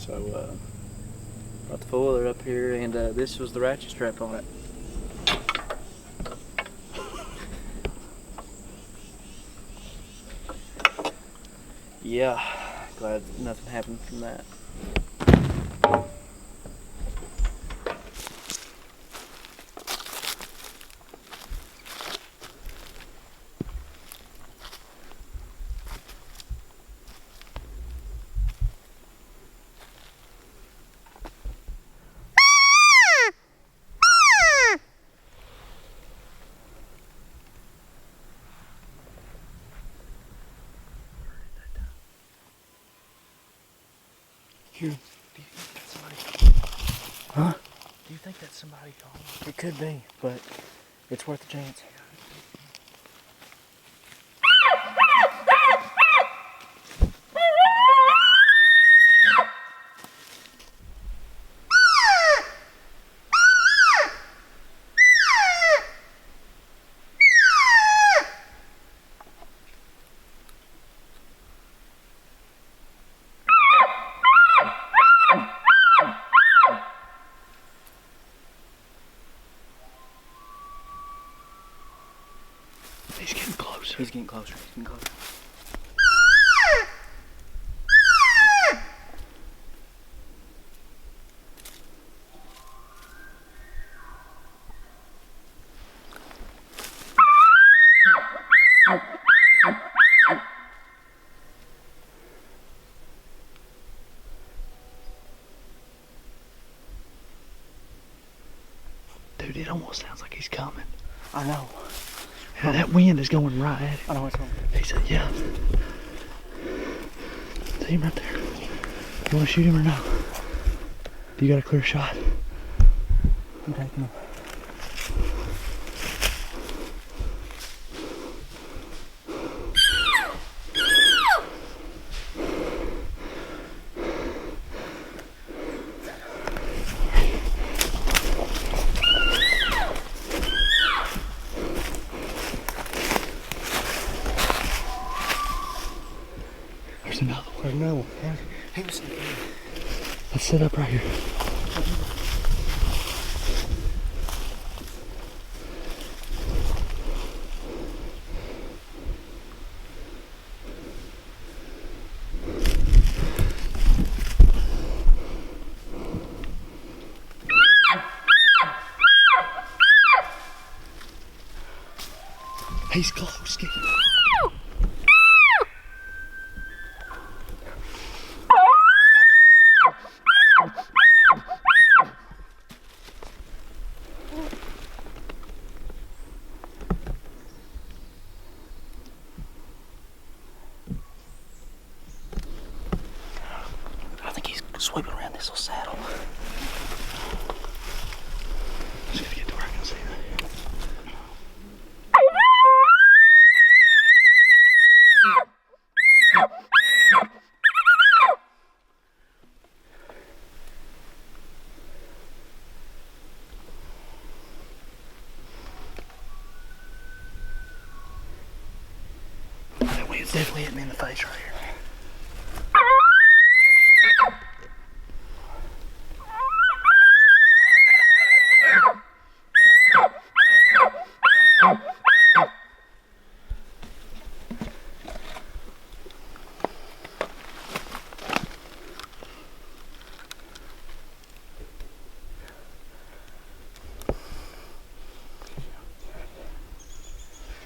So brought the foiler up here, and this was the ratchet strap on it. Yeah, glad nothing happened from that. Here, do you think that's somebody? Huh? Do you think that's somebody calling? It could be, but it's worth a chance. He's getting closer. He's getting closer. He's getting closer. Dude, it almost sounds like he's coming. I know. And that wind is going right at him. I know it's going. He said, yeah. See him right there. You want to shoot him or no? Do you got a clear shot? I'm taking him. There's another one. There's another one. He was. Let's set up right here. He's close. Get him. I think he's sweeping around this little saddle. Just gotta get to where I can see that. That wind's definitely hitting me in the face right here.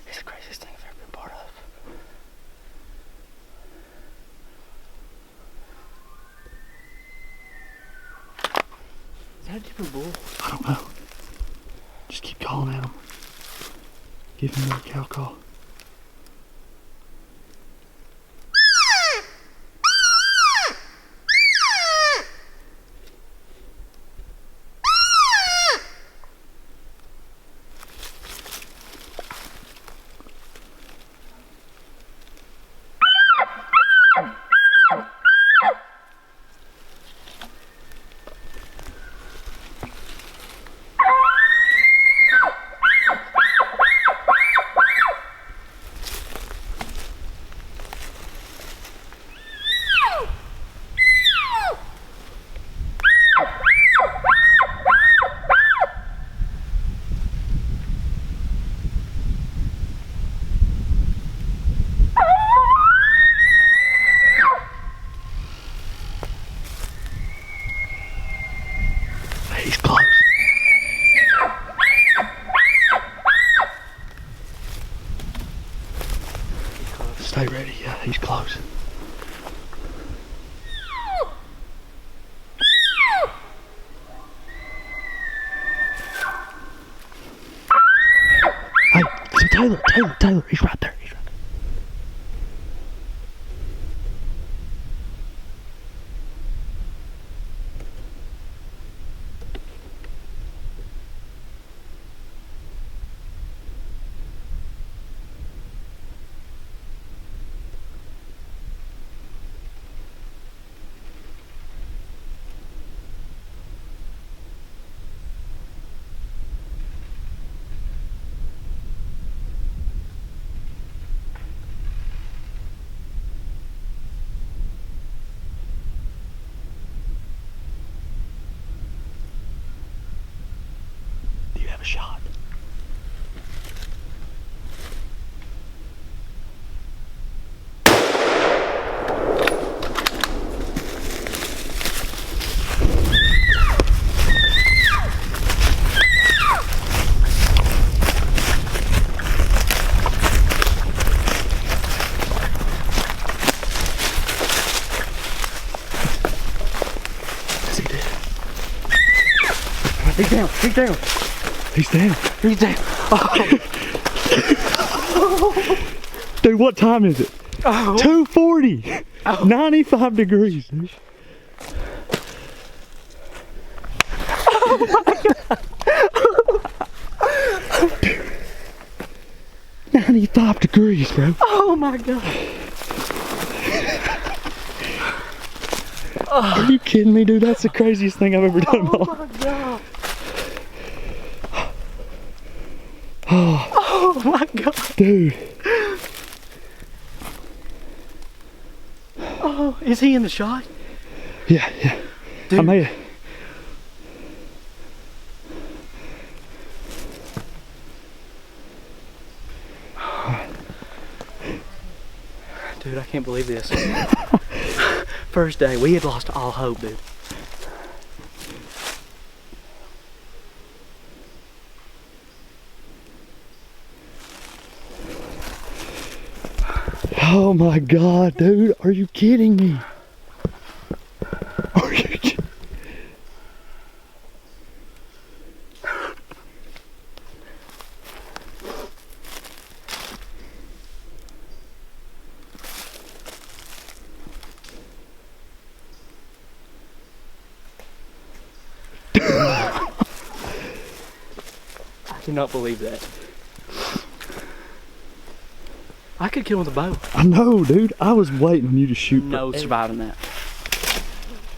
It's the craziest thing I've ever been part of. Is that a different bull? I don't know. Just keep calling at him. Give him another cow call. Stay ready. Yeah, he's close. Hey, Taylor, he's right there. Do you have a shot? Is he dead? He's down. He's down. He's down. He's down. Oh. Dude, what time is it? Oh. 2:40. Oh. 95 degrees, dude. Oh my God. Dude. 95 degrees, bro. Oh my God. Are you kidding me, dude? That's the craziest thing I've ever done in my life. Oh my God. Oh, Oh my God. dude. Oh, is he in the shot? Yeah. Dude. I made it. Dude, I can't believe this. First day, we had lost all hope, dude. Oh my God, dude. Are you kidding me? Are you kidding? I cannot believe that. I could kill him with a bow. I know, dude. I was waiting on you to shoot. No surviving that.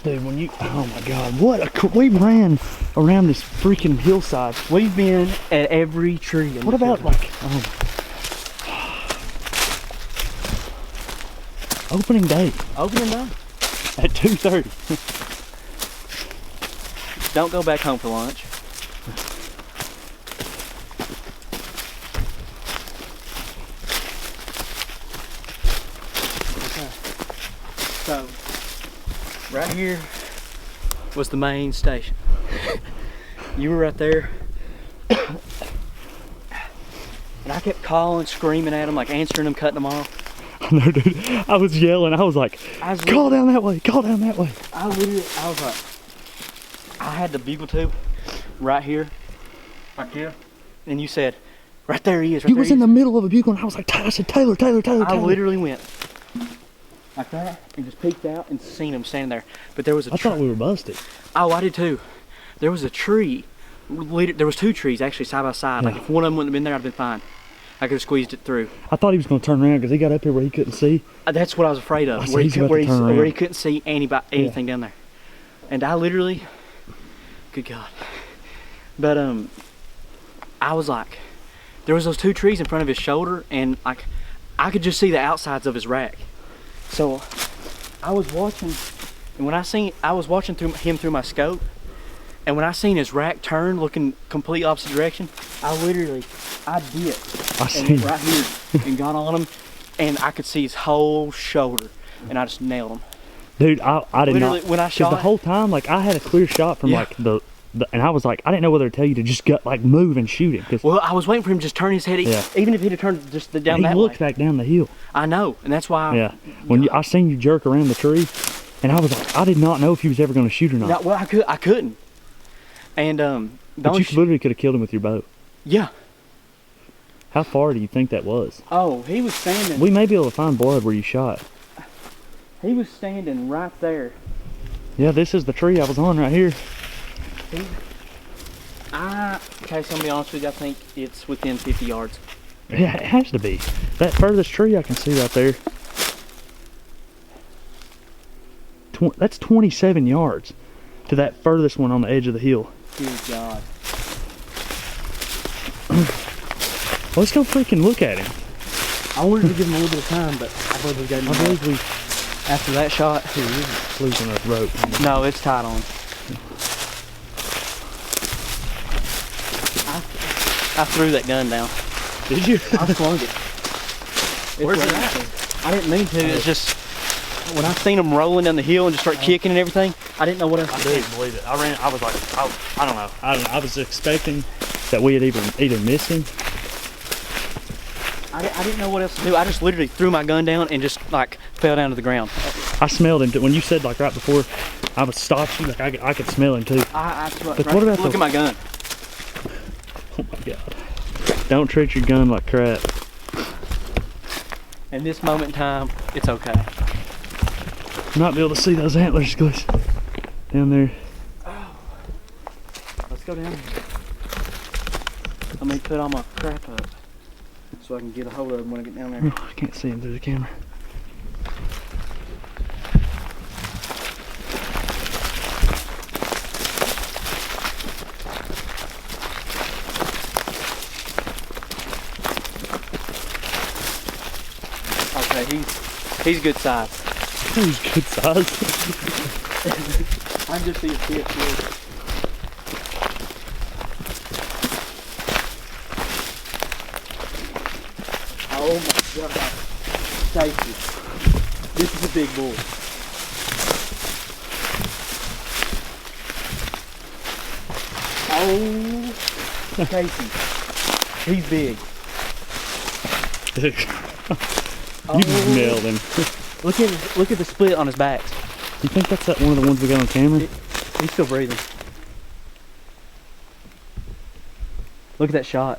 Dude, when you, oh my God, we ran around this freaking hillside. We've been at every tree. What about like, opening day opening day? at 2:30? Don't go back home for lunch. Okay. So, right here was the main station. You were right there. And I kept calling, screaming at them, like answering them, cutting them off. No, dude. I was yelling. I was like, call down that way. Call down that way. I was like, I had the bugle tube right here, and you said, right there he is. Right You there was he in is. the middle of a bugle, and I was like, I said, Taylor. I literally went like that and just peeked out and seen him standing there. But there was a I thought we were busted. Oh, I did too. There was a tree. There was two trees actually side by side. Like Yeah. if one of them wouldn't have been there, I'd have been fine. I could have squeezed it through. I thought he was going to turn around because he got up here where he couldn't see. That's what I was afraid of. I said, Where he, he's about where, to turn around. where he couldn't see anything down there. And I literally, good God. But I was like, there was those two trees in front of his shoulder, and like I could just see the outsides of his rack. So I was watching, and when I was watching him through my scope, and when I seen his rack turn, looking complete opposite direction, I dipped I seen right here and got on him, and I could see his whole shoulder, and I just nailed him. Dude, I did Literally, not. when I Because the shot, whole time, like, I had a clear shot from, Yeah. like, the and I was like, I didn't know whether to tell you to just move and shoot him. Well, I was waiting for him to just turn his head. Yeah. Even if he'd have turned just down that way. He looked back down the hill. I know, and that's why. Yeah. I seen you jerk around the tree, and I was like, I did not know if he was ever going to shoot or not. No, well, I couldn't. And but you literally could have killed him with your bow. Yeah. How far do you think that was? Oh, he was standing. We may be able to find blood where you shot. He was standing right there. Yeah, this is the tree I was on right here. Okay, so I'm gonna be honest with you, I think it's within 50 yards. Yeah, it has to be. That furthest tree I can see right there. That's 27 yards to that furthest one on the edge of the hill. Good God. Let's go freaking look at him. I wanted to give him a little bit of time, but I believe we got him. I believe we... After that shot. He's losing a rope. No, it's tied on. I threw that gun down. Did you? I flung it. Where's it at? I didn't mean to. It's just when I seen him rolling down the hill and just start kicking and everything, I didn't know what else to do. I didn't believe it. I was like, I don't know. I was expecting that we had either missed him. I didn't know what else to do. I just literally threw my gun down and just like fell down to the ground. I smelled him when you said like right before I was stopped you, like I could smell him too. But what about look at my gun? Oh my God! Don't treat your gun like crap. In this moment in time, it's okay. You might be able to see those antlers down there. Oh. Let's go down. Let me put all my crap up so I can get a hold of them when I get down there. Oh, I can't see him through the camera. Okay, he's good size. He's good size. I just see a fish here. Oh my God. Casey. This is a big bull. Oh, Casey. He's big. You nailed him. Look at the split on his back. You think that's one of the ones we got on camera? He's still breathing. Look at that shot.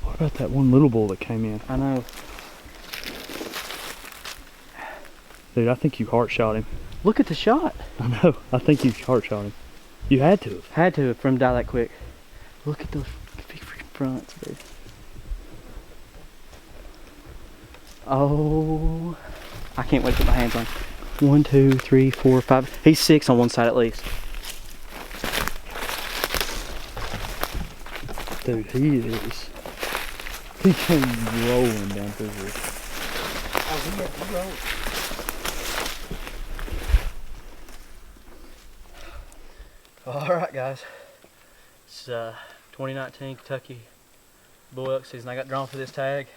What about that one little bull that came in? I know. Dude, I think you heart shot him. Look at the shot. I know. I think you heart shot him. You had to have. Had to for him to die that quick. Look at those big freaking fronts, dude. Oh, I can't wait to put my hands on. 1, 2, 3, 4, 5. He's 6 on one side at least. Dude, he is. He came rolling down through here. Oh, he rolled. All right, guys. It's 2019 Kentucky Bull Elk season. I got drawn for this tag,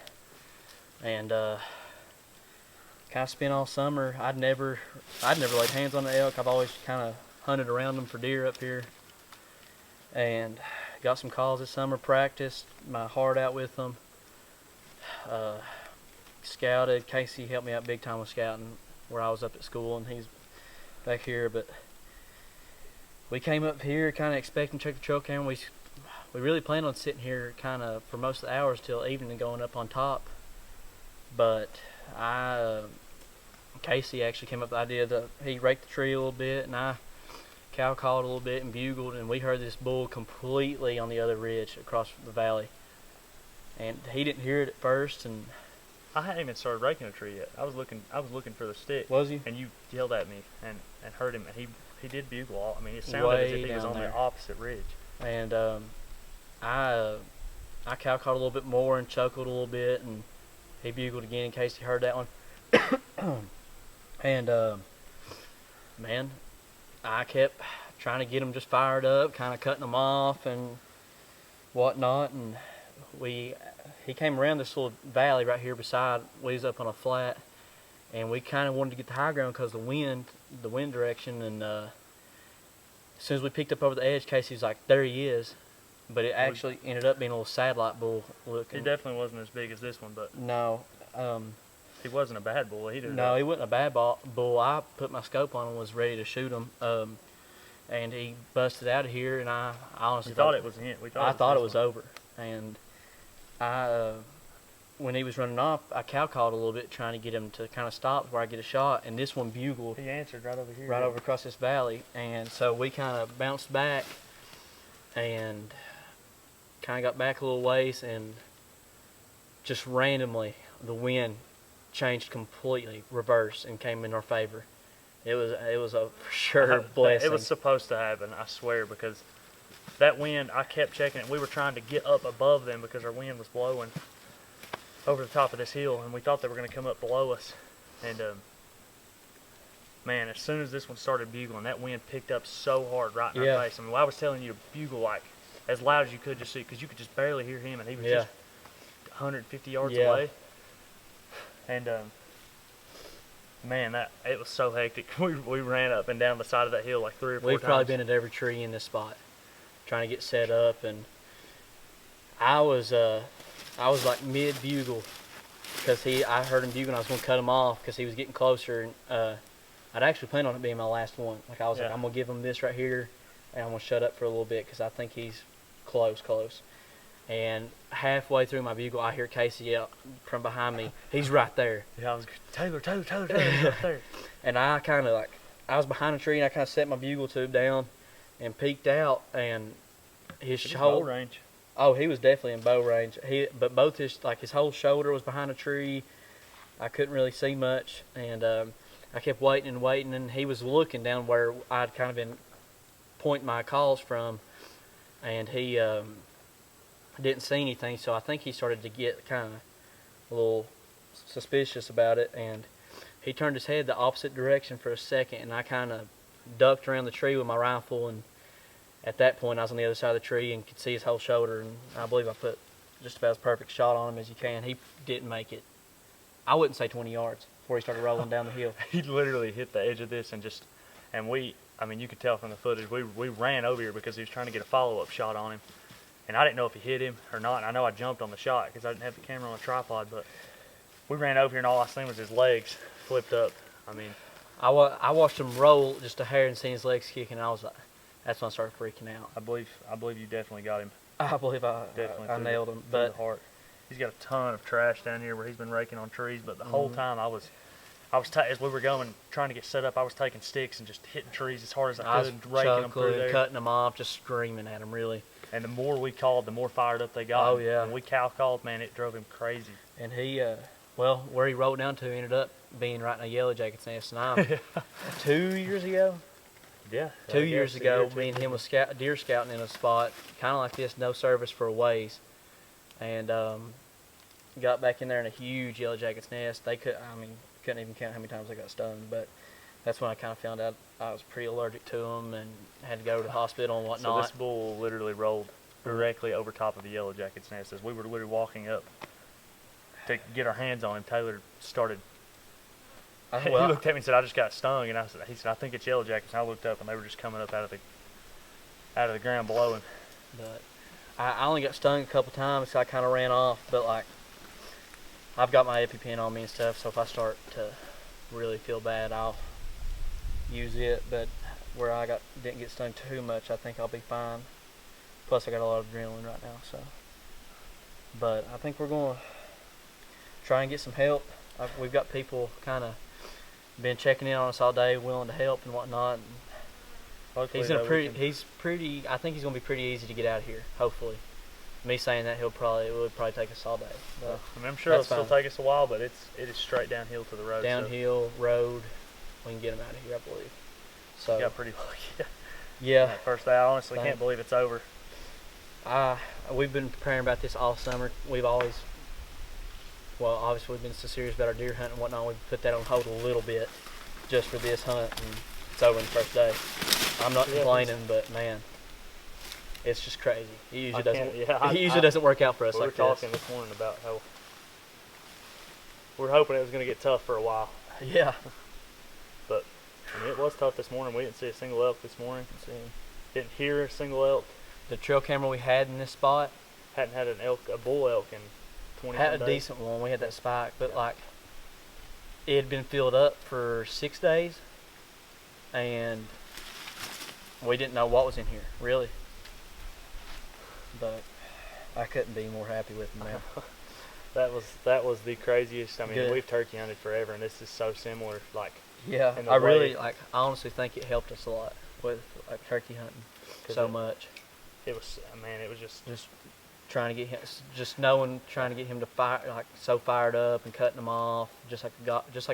and kind of spent all summer. I'd never laid hands on an elk. I've always kind of hunted around them for deer up here, and got some calls this summer. Practiced my heart out with them. Scouted. Casey helped me out big time with scouting where I was up at school, and he's back here. But we came up here kind of expecting to check the trail camera. We really planned on sitting here kind of for most of the hours till evening and going up on top. But Casey actually came up with the idea that he raked the tree a little bit, and I cow called a little bit and bugled, and we heard this bull completely on the other ridge across the valley. And he didn't hear it at first, and I hadn't even started raking a tree yet. I was looking for the stick. Was you? And you yelled at me and heard him, and he did bugle all. I mean, it sounded as if he was on the opposite ridge. And I cow called a little bit more and chuckled a little bit, and he bugled again in case he heard that one. And man, I kept trying to get him just fired up, kind of cutting them off and whatnot, and he came around this little valley right here beside. We was up on a flat, and we kind of wanted to get the high ground because the wind direction, and as soon as we picked up over the edge, Casey was like, there he is. But it actually ended up being a little satellite bull looking. He definitely wasn't as big as this one, but No. he wasn't a bad bull either. No, he wasn't a bad bull. I put my scope on him, was ready to shoot him, and he busted out of here, and I honestly We thought it was him. I thought it was over, and when he was running off, I cow called a little bit, trying to get him to kind of stop where I get a shot, and this one bugled He answered right over here. right over across this valley, and so we kind of bounced back, and kind of got back a little ways, and just randomly the wind changed completely, reverse, and came in our favor. It was a for sure blessing. It was supposed to happen, I swear, because that wind, I kept checking it. We were trying to get up above them because our wind was blowing over the top of this hill, and we thought they were going to come up below us. And man, as soon as this one started bugling, that wind picked up so hard right in our face. I mean, I was telling you to bugle like as loud as you could, just see, because you could just barely hear him, and he was just 150 yards away. And man, it was so hectic. We ran up and down the side of that hill like 3 or 4 times. We've probably been at every tree in this spot, trying to get set up, and I was like mid bugle, because I heard him bugle, and I was going to cut him off because he was getting closer, and I'd actually planned on it being my last one. Like I was like, I'm gonna give him this right here, and I'm gonna shut up for a little bit because I think he's close. And halfway through my bugle, I hear Casey yell from behind me, he's right there. Yeah, I was Taylor, he's right there. And I kind of I was behind a tree, and I kind of set my bugle tube down and peeked out, and his bow range. Oh, he was definitely in bow range. But both his whole shoulder was behind a tree. I couldn't really see much, and I kept waiting, and he was looking down where I'd kind of been pointing my calls from, and he didn't see anything, so I think he started to get kind of a little suspicious about it, and he turned his head the opposite direction for a second, and I kind of ducked around the tree with my rifle, and at that point I was on the other side of the tree and could see his whole shoulder, and I believe I put just about as perfect shot on him as you can. He didn't make it, I wouldn't say 20 yards before he started rolling down the hill. He literally hit the edge of this and we, I mean, you could tell from the footage, we ran over here because he was trying to get a follow-up shot on him. And I didn't know if he hit him or not. And I know I jumped on the shot because I didn't have the camera on a tripod, but we ran over here and all I seen was his legs flipped up. I mean, I watched him roll just a hair and seen his legs kicking, and I was like, that's when I started freaking out. I believe you definitely got him. I believe I nailed him. But heart. He's got a ton of trash down here where he's been raking on trees, but the whole time as we were going, trying to get set up, I was taking sticks and just hitting trees as hard as I could, raking them through there. Cutting them off, just screaming at them, really. And the more we called, the more fired up they got. Oh, yeah. When we cow called, man, it drove him crazy. And he, where he rolled down to ended up being right in a yellow jacket's nest. And I'm 2 years ago? Yeah. 2 years ago, me and him was deer scouting in a spot, kind of like this, no service for a ways. And got back in there in a huge yellow jacket's nest. Couldn't even count how many times I got stung, but that's when I kind of found out I was pretty allergic to them and had to go to the hospital and whatnot. So this bull literally rolled directly over top of the yellow jacket's nest. As we were literally walking up to get our hands on him, Taylor started. He looked at me and said, "I just got stung," and he said, "I think it's yellow jackets." And I looked up, and they were just coming up out of the ground below him. But I only got stung a couple times, so I kind of ran off. But I've got my EpiPen on me and stuff, so if I start to really feel bad, I'll use it. But where I didn't get stung too much, I think I'll be fine. Plus, I got a lot of adrenaline right now, so. But I think we're going to try and get some help. We've got people kind of been checking in on us all day, willing to help and whatnot. And he's pretty. I think he's going to be pretty easy to get out of here. Hopefully. Me saying that, it would probably take us all day. But I mean, I'm sure it'll still take us a while, but it is straight downhill to the road. Downhill road, we can get him out of here, I believe. So you got pretty lucky. Yeah. That first day, I honestly can't believe it's over. We've been preparing about this all summer. Obviously we've been so serious about our deer hunt and whatnot. We've put that on hold a little bit just for this hunt, and it's over in the first day. I'm not complaining, but man, it's just crazy. It usually doesn't work out for us like this. We were talking this morning about how we're hoping it was going to get tough for a while. Yeah. But I mean, it was tough this morning. We didn't see a single elk this morning. Didn't hear a single elk. The trail camera we had in this spot Hadn't had a bull elk in 20 had a days. decent one. We had that spike, but like it had been filled up for 6 days, and we didn't know what was in here really. But I couldn't be more happy with him, man. That was the craziest. I mean, Good. we've turkey hunted forever, and this is so similar. Like, Yeah, in the I really way- like. I honestly think it helped us a lot with like turkey hunting 'Cause so it- much. it was, man, it was just Just trying to get him, trying to get him to fire, like so fired up and cutting him off, just like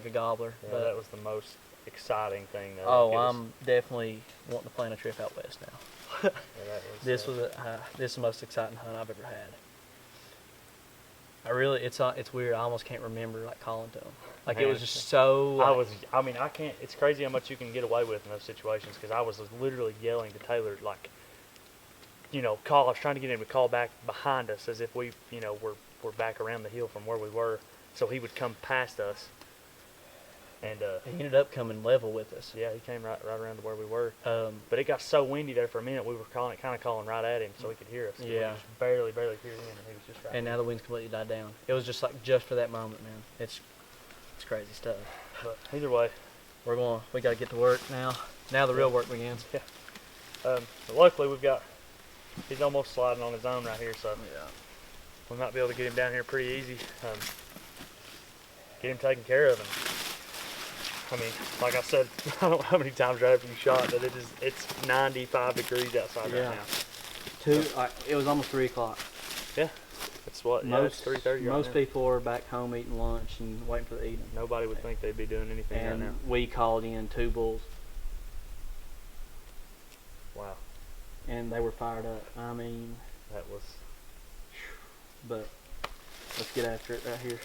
a gobbler. yeah, But that was the most exciting thing. Though. oh, Like, it was- I'm definitely wanting to plan a trip out west now. yeah, that was, This was this is the most exciting hunt I've ever had. I really, it's weird. I almost can't remember like calling to him. Like it Man, was just so. I mean, I can't. It's crazy how much you can get away with in those situations. Because I was literally yelling to Taylor, like, call. I was trying to get him to call back behind us, as if we, we're back around the hill from where we were, so he would come past us. And He ended up coming level with us. yeah, he came right around to where we were. Um, But it got so windy there for a minute. We were kind of calling right at him, so he could hear us. We Yeah. just barely hear him, and he was just right. and now the wind's completely died down. It was just like for that moment, man. It's crazy stuff. But either way, We got to get to work now. Now the real work begins. but luckily he's almost sliding on his own right here, so Yeah. we might be able to get him down here pretty easy. Get him taken care of. And I mean, like I said, I don't know how many times right after you shot, but it's 95 degrees outside Yeah. right now. It was almost 3 o'clock. Yeah, it's what? Yeah, it's 3:30 right Most now. people are back home eating lunch and waiting for the evening. Nobody would think they'd be doing anything right now. And we called in 2 bulls, Wow, and they were fired up. I mean, that was. but let's get after it right here.